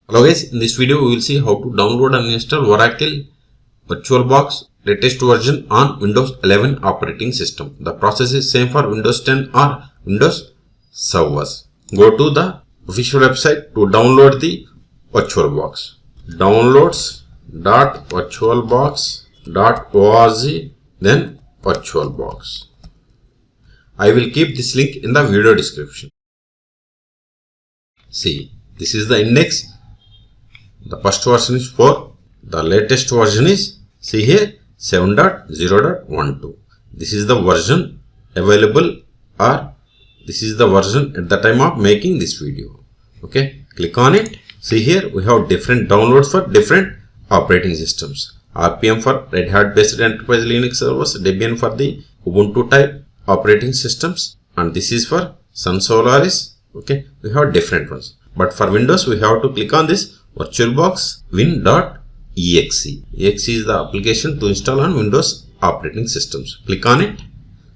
Hello guys, in this video we will see how to download and install Oracle VirtualBox latest version on Windows 11 operating system. The process is same for Windows 10 or Windows servers. Go to the official website to download the VirtualBox. Downloads.virtualbox.org, then VirtualBox. I will keep this link in the video description. See, this is the index. The first version is 4. The latest version is, see here, 7.0.12. This is the version available, or this is the version at the time of making this video. Okay, click on it. See here, we have different downloads for different operating systems. RPM for Red Hat based enterprise Linux servers, Debian for the Ubuntu type operating systems, and this is for Sun Solaris. Okay, we have different ones. But for Windows, we have to click on this VirtualBox win.exe. exe is the application to install on Windows operating systems. Click on it.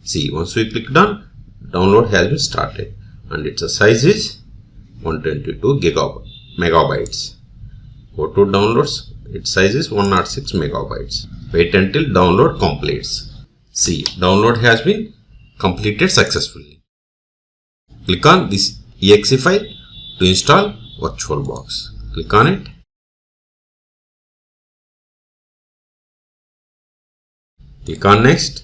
See, once we clicked on, download has been started, and its size is 122 megabytes. Go to downloads. Its size is 106 megabytes. Wait until download completes. See, download has been completed successfully. Click on this exe file to install VirtualBox. Click on it. Click on next.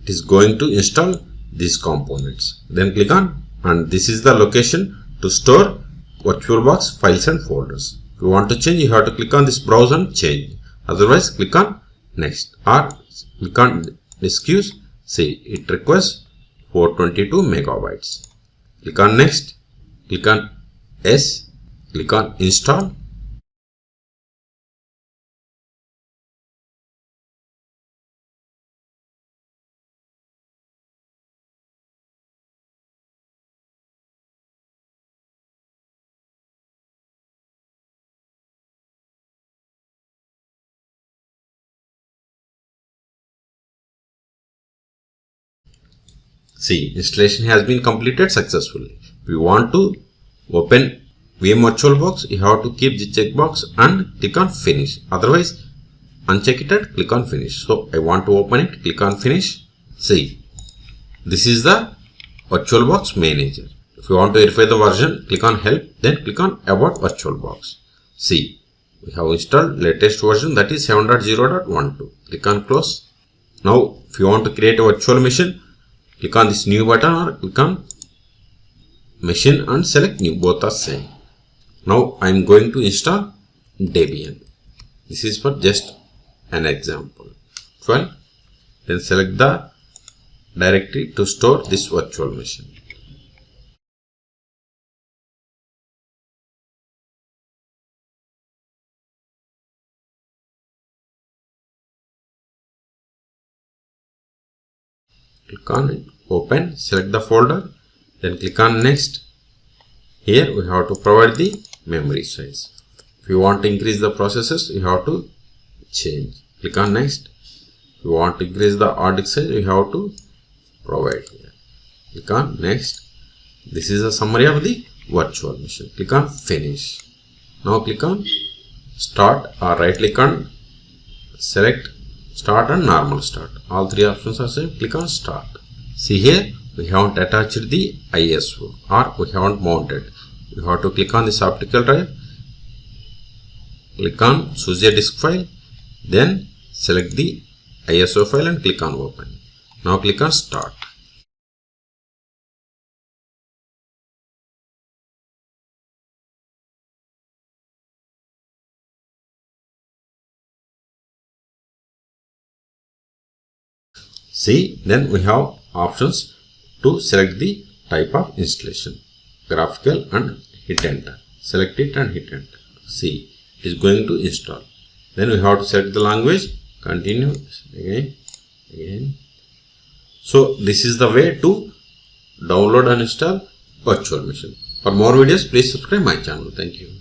It is going to install these components. Then click on, and this is the location to store VirtualBox files and folders. If you want to change, you have to click on this browse and change. Otherwise, click on next or click on disk use. See, it requires 422 megabytes. Click on next. Click on yes. Click on install. See, installation has been completed successfully. If you want to open VM VirtualBox, you have to keep the checkbox and click on finish. Otherwise, uncheck it and click on finish. So, I want to open it. Click on finish. See, this is the VirtualBox manager. If you want to verify the version, click on help. Then click on about VirtualBox. See, we have installed latest version, that is 7.0.12. Click on close. Now, if you want to create a virtual machine, click on this new button or click on machine and select new. Both are same. Now I am going to install Debian. This is for just an example. Well, then select the directory to store this virtual machine. Click on it, open, select the folder, then click on next. Here we have to provide the memory size. If you want to increase the processes, you have to change. Click on next. If you want to increase the hard disk size, you have to provide here. Click on next. This is a summary of the virtual machine. Click on finish. Now click on start or right click on select start and normal start. All three options are same. Click on start. See here, we haven't attached the ISO or we haven't mounted. You have to click on this optical drive. Click on choose a disk file. Then select the ISO file and click on open. Now click on start. See, then we have options to select the type of installation, graphical, and hit enter. Select it and hit enter. See, it is going to install. Then we have to select the language, continue, again. So this is the way to download and install virtual machine. For more videos, please subscribe my channel. Thank you.